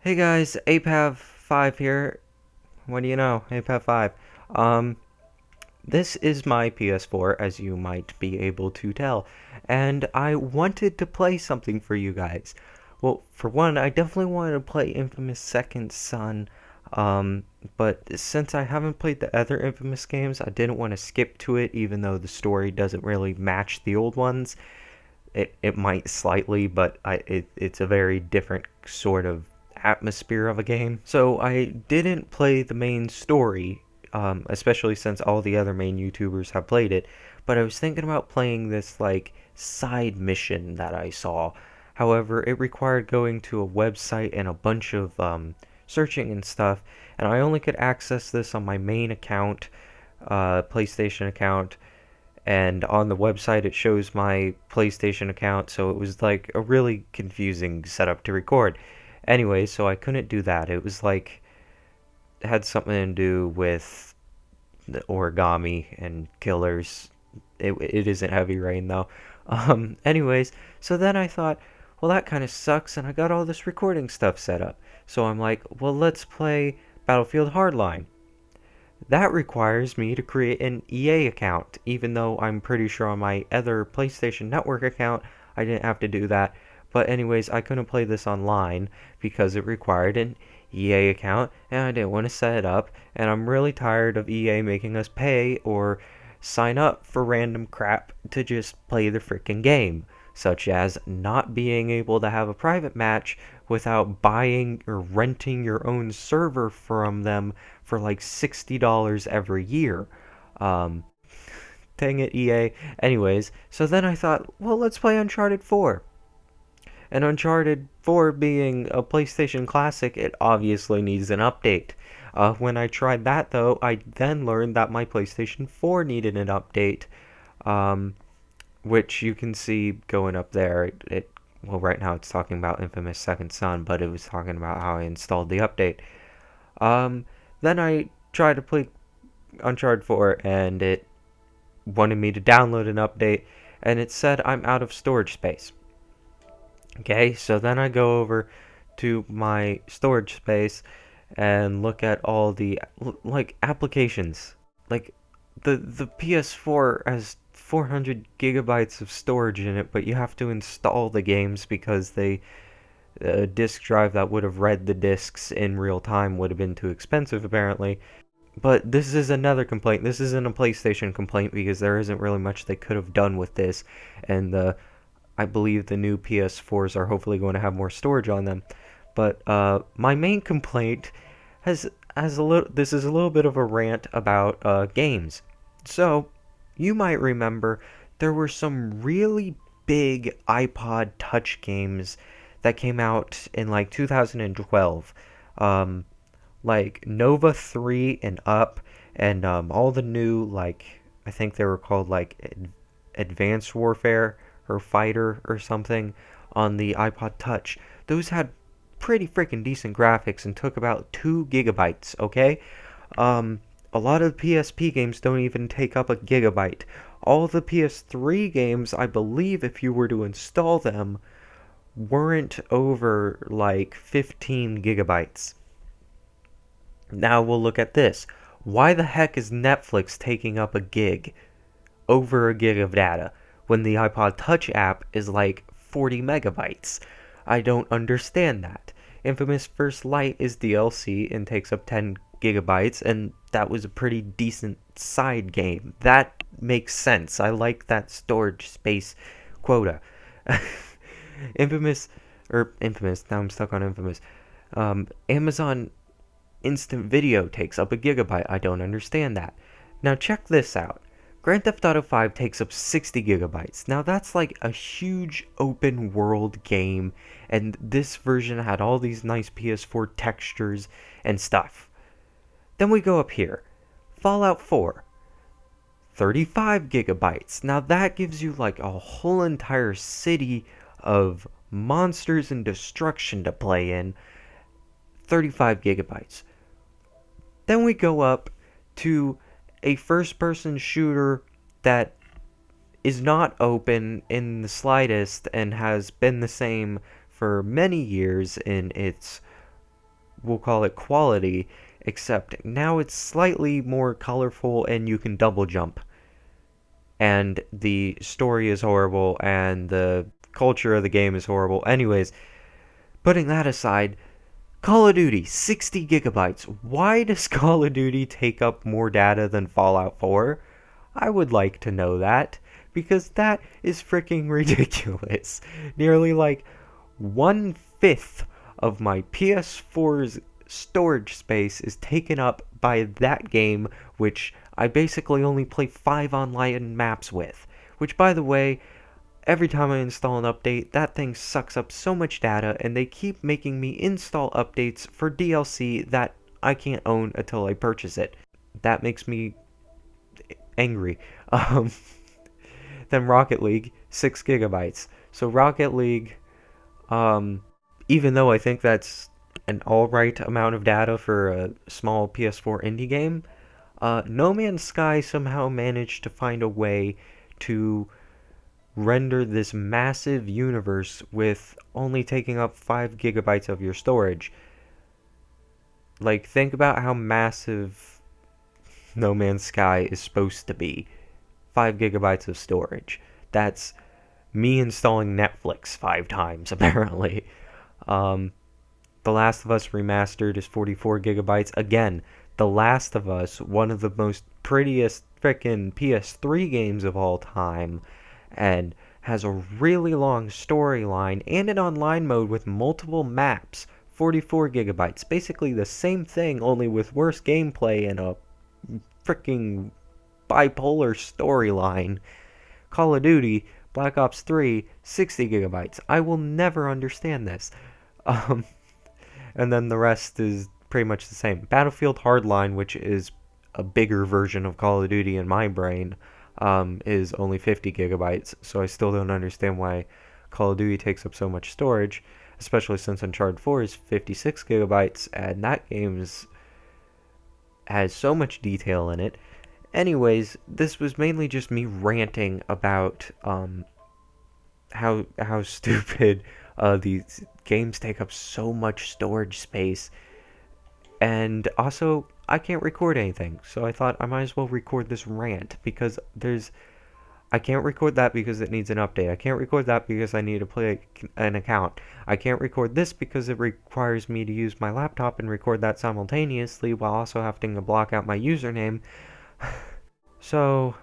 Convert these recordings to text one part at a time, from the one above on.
Hey guys, Apav 5 here. What do you know? Apav 5. Um, this is my PS4, as you might be able to tell, and I wanted to play something for you guys. Well, for one, I definitely wanted to play Infamous Second Son, but since I haven't played the other Infamous games, I didn't want to skip to it, even though the story doesn't really match the old ones. It might slightly, but it's a very different sort of atmosphere of a game. So I didn't play the main story, especially since all the other main YouTubers have played it. But I was thinking about playing this like side mission that I saw. However, it required going to a website and a bunch of searching and stuff, and I only could access this on my main account, PlayStation account, and on the website it shows my PlayStation account, so it was like a really confusing setup to record. Anyway, so I couldn't do that. It was like it had something to do with the origami and killers. It isn't Heavy Rain though. Anyways, so then I thought, well, that kind of sucks, and I got all this recording stuff set up. So I'm like, well, let's play Battlefield Hardline. That requires me to create an EA account, even though I'm pretty sure on my other PlayStation Network account I didn't have to do that. But anyways, I couldn't play this online because it required an EA account and I didn't want to set it up, and I'm really tired of EA making us pay or sign up for random crap to just play the freaking game, such as not being able to have a private match without buying or renting your own server from them for like $60 every year. Um, Dang it, EA. Anyways, so then I thought, well, let's play Uncharted 4. And Uncharted 4 being a PlayStation classic, it obviously needs an update. When I tried that, though, I then learned that my PlayStation 4 needed an update, um, which you can see going up there. Well, right now it's talking about Infamous Second Son, but it was talking about how I installed the update. Um, then I tried to play Uncharted 4, and it wanted me to download an update, and it said I'm out of storage space. Okay, so then I go over to my storage space and look at all the like applications. Like the PS4 has 400 gigabytes of storage in it, but you have to install the games because a disk drive that would have read the discs in real time would have been too expensive apparently. But this is another complaint. This isn't a PlayStation complaint because there isn't really much they could have done with this, and I believe the new PS4s are hopefully going to have more storage on them. But my main complaint has a little. This is a little bit of a rant about games. So you might remember there were some really big iPod Touch games that came out in like 2012. Um, like Nova 3 and up, and all the new, like, I think they were called like Advanced Warfare or Fighter or something on the iPod Touch. Those had pretty freaking decent graphics and took about 2 gigabytes, okay? A lot of the PSP games don't even take up a gigabyte. All the PS3 games, I believe, if you were to install them, weren't over like 15 gigabytes. Now we'll look at this. Why the heck is Netflix taking up a gig, over a gig of data, when the iPod Touch app is like 40 megabytes? I don't understand that. Infamous First Light is DLC and takes up 10 gigabytes, and that was a pretty decent side game. That makes sense. I like that storage space quota. Infamous, Infamous, now I'm stuck on Infamous. Amazon Instant Video takes up a gigabyte. I don't understand that. Now check this out. Grand Theft Auto 5 takes up 60 gigabytes. Now that's like a huge open world game, and this version had all these nice PS4 textures and stuff. Then we go up here. Fallout 4, 35 gigabytes. Now that gives you like a whole entire city of monsters and destruction to play in. 35 gigabytes. Then we go up to a first person shooter that is not open in the slightest and has been the same for many years in its we'll call it quality, except now it's slightly more colorful and you can double jump. And the story is horrible and the culture of the game is horrible. Anyways, putting that aside, Call of Duty, 60 gigabytes. Why does Call of Duty take up more data than Fallout 4? I would like to know that, because that is freaking ridiculous. Nearly like 1/5 of my PS4's storage space is taken up by that game, which I basically only play 5 online maps with. Which, by the way, every time I install an update, that thing sucks up so much data, and they keep making me install updates for DLC that I can't own until I purchase it. That makes me angry. Um, then Rocket League, 6 gigabytes. So Rocket League, um, even though I think that's an alright amount of data for a small PS4 indie game, No Man's Sky somehow managed to find a way to render this massive universe with only taking up 5 gigabytes of your storage. Like, think about how massive No Man's Sky is supposed to be. 5 gigabytes of storage. That's me installing Netflix 5 times, apparently. Um, The Last of Us Remastered is 44 gigabytes. Again, The Last of Us, one of the most prettiest frickin' PS3 games of all time, and has a really long storyline and an online mode with multiple maps. 44 gigabytes. Basically the same thing, only with worse gameplay and a freaking bipolar storyline. Call of Duty, Black Ops 3, 60 gigabytes. I will never understand this. Um, and then the rest is pretty much the same. Battlefield Hardline, which is a bigger version of Call of Duty in my brain, is only 50 gigabytes, so I still don't understand why Call of Duty takes up so much storage, especially since Uncharted 4 is 56 gigabytes, and that game has so much detail in it. Anyways, this was mainly just me ranting about how stupid these games take up so much storage space, and also I can't record anything, so I thought I might as well record this rant because I can't record that because it needs an update. I can't record that because I need to play an account. I can't record this because it requires me to use my laptop and record that simultaneously while also having to block out my username. So,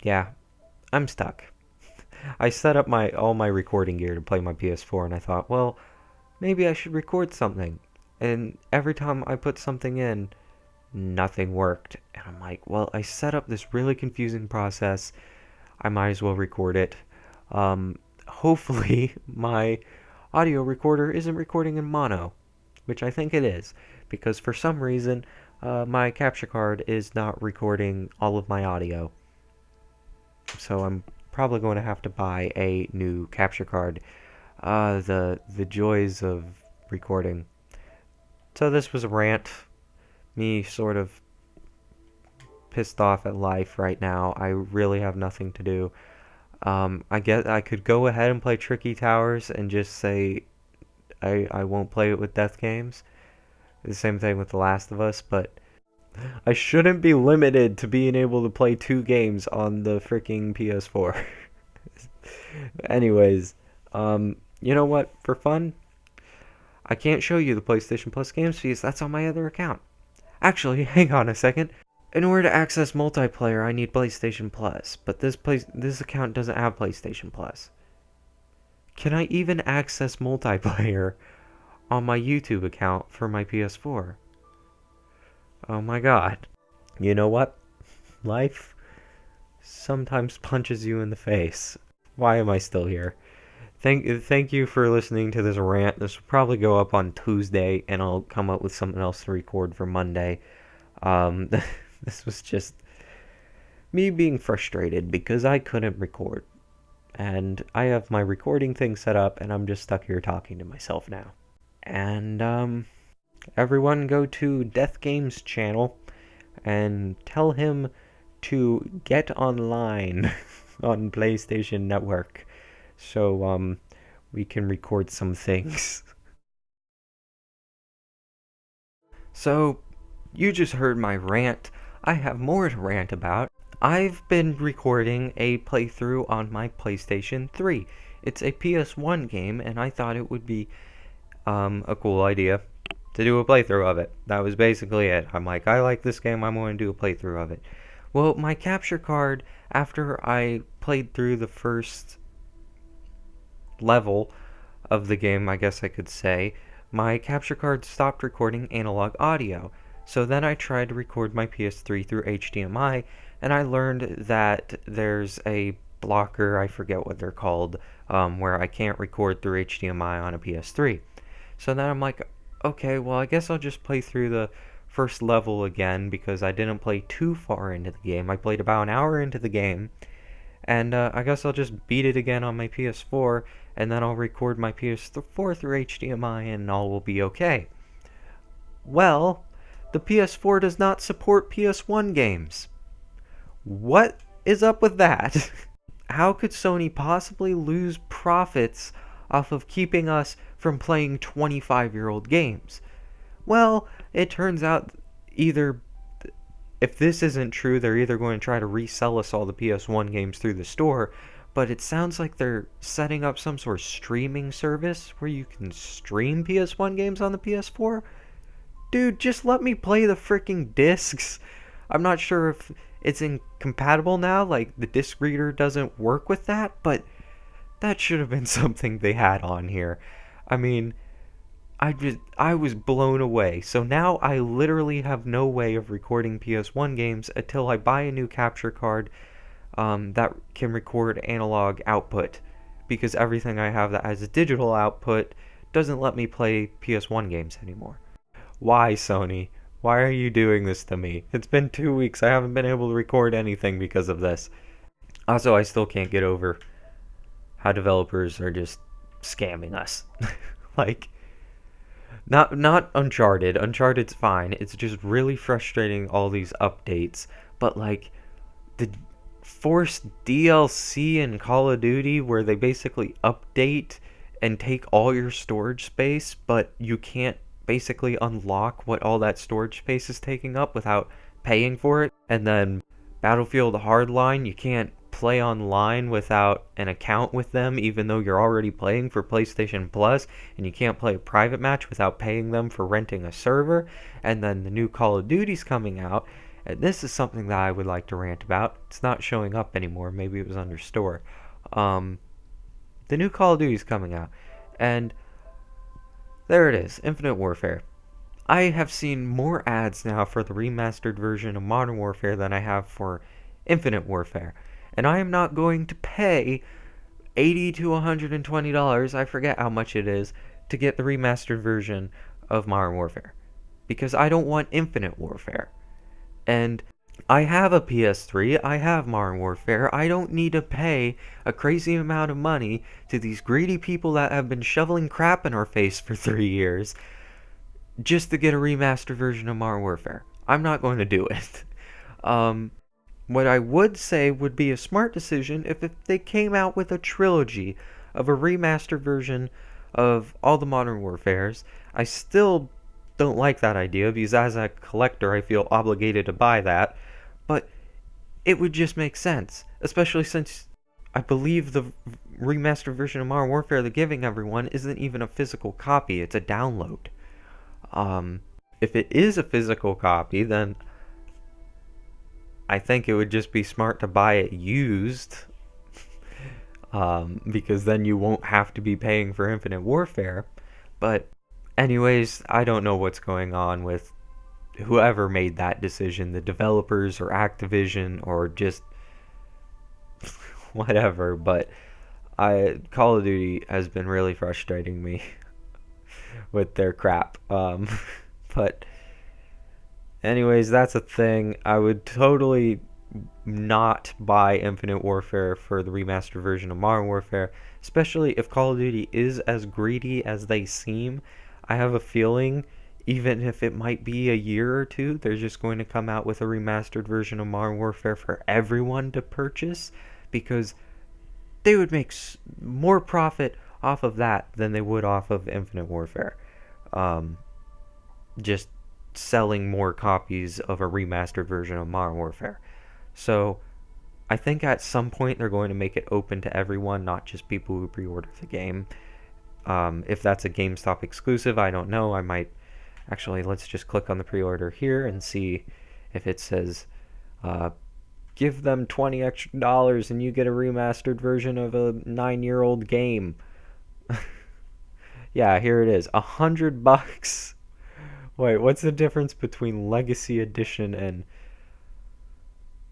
yeah, I'm stuck. I set up all my recording gear to play my PS4, and I thought, well, maybe I should record something. And every time I put something in, nothing worked. And I'm like, well, I set up this really confusing process. I might as well record it. Hopefully, my audio recorder isn't recording in mono, which I think it is, because for some reason, my capture card is not recording all of my audio. So I'm probably going to have to buy a new capture card. The joys of recording. So this was a rant. Me sort of pissed off at life right now. I really have nothing to do. I guess I could go ahead and play Tricky Towers and just say I won't play it with Death Games. The same thing with The Last of Us, but I shouldn't be limited to being able to play 2 games on the freaking PS4. Anyways, you know what? For fun, I can't show you the PlayStation Plus games fees. That's on my other account. Actually, hang on a second. In order to access multiplayer, I need PlayStation Plus, but this account doesn't have PlayStation Plus. Can I even access multiplayer on my YouTube account for my PS4? Oh my god. You know what? Life sometimes punches you in the face. Why am I still here? Thank you for listening to this rant. This will probably go up on Tuesday, and I'll come up with something else to record for Monday. This was just me being frustrated because I couldn't record. And I have my recording thing set up, and I'm just stuck here talking to myself now. And, everyone go to Death Games channel and tell him to get online on PlayStation Network so we can record some things. So, you just heard my rant. I have more to rant about. I've been recording a playthrough on my PlayStation 3. It's a PS1 game, and I thought it would be a cool idea to do a playthrough of it. That was basically it. I'm like, I like this game, I'm going to do a playthrough of it. Well, my capture card, after I played through the first level of the game, I guess I could say, my capture card stopped recording analog audio. So then I tried to record my PS3 through HDMI, and I learned that there's a blocker, I forget what they're called, where I can't record through HDMI on a PS3. So then I'm like, okay, well, I guess I'll just play through the first level again because I didn't play too far into the game. I played about an hour into the game, and I guess I'll just beat it again on my PS4, and then I'll record my PS4 through HDMI, and all will be okay. Well, the PS4 does not support PS1 games. What is up with that? How could Sony possibly lose profits off of keeping us from playing 25-year-old games? Well, it turns out either if this isn't true, they're either going to try to resell us all the PS1 games through the store, but it sounds like they're setting up some sort of streaming service where you can stream PS1 games on the PS4. Dude, just let me play the freaking discs. I'm not sure if it's incompatible now, like the disc reader doesn't work with that, but that should have been something they had on here. I mean, I was blown away. So now I literally have no way of recording PS1 games until I buy a new capture card that can record analog output, because everything I have that has a digital output doesn't let me play PS1 games anymore. Why, Sony? Why are you doing this to me? It's been 2 weeks. I haven't been able to record anything because of this. Also, I still can't get over how developers are just scamming us. Like, not Uncharted. Uncharted's fine. It's just really frustrating, all these updates. But like the forced DLC in Call of Duty where they basically update and take all your storage space, but you can't basically unlock what all that storage space is taking up without paying for it. And then Battlefield Hardline, you can't play online without an account with them, even though you're already playing for PlayStation Plus, and you can't play a private match without paying them for renting a server. And then the new Call of Duty's coming out, and this is something that I would like to rant about. It's not showing up anymore. Maybe it was under store. The new Call of Duty's coming out, and there it is, Infinite Warfare. I have seen more ads now for the remastered version of Modern Warfare than I have for Infinite Warfare. And I am not going to pay $80 to $120, I forget how much it is, to get the remastered version of Modern Warfare. Because I don't want Infinite Warfare. And I have a PS3, I have Modern Warfare, I don't need to pay a crazy amount of money to these greedy people that have been shoveling crap in our face for 3 years just to get a remastered version of Modern Warfare. I'm not going to do it. What I would say would be a smart decision if they came out with a trilogy of a remastered version of all the Modern Warfares. I still don't like that idea because as a collector I feel obligated to buy that, but it would just make sense, especially since I believe the remastered version of Modern Warfare they're giving everyone isn't even a physical copy, it's a download. If it is a physical copy, then I think it would just be smart to buy it used, because then you won't have to be paying for Infinite Warfare. But anyways, I don't know what's going on with whoever made that decision, the developers or Activision or just whatever, but Call of Duty has been really frustrating me with their crap. But anyways, that's a thing. I would totally not buy Infinite Warfare for the remastered version of Modern Warfare, especially if Call of Duty is as greedy as they seem. I have a feeling, even if it might be a year or two, they're just going to come out with a remastered version of Modern Warfare for everyone to purchase, because they would make more profit off of that than they would off of Infinite Warfare. Just selling more copies of a remastered version of Modern Warfare. So I think at some point they're going to make it open to everyone, not just people who pre-order the game. If that's a GameStop exclusive, I don't know. I might actually, let's just click on the pre-order here and see if it says uh, give them $20 extra and you get a remastered version of a 9-year-old game. Yeah, here it is. $100. Wait, what's the difference between Legacy Edition and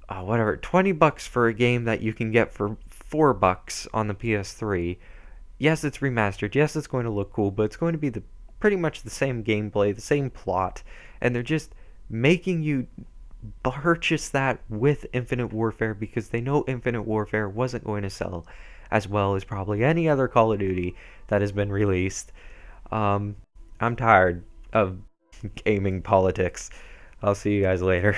whatever? $20 for a game that you can get for $4 on the PS3. Yes, it's remastered. Yes, it's going to look cool, but it's going to be the pretty much the same gameplay, the same plot, and they're just making you purchase that with Infinite Warfare because they know Infinite Warfare wasn't going to sell as well as probably any other Call of Duty that has been released. I'm tired of gaming politics. I'll see you guys later.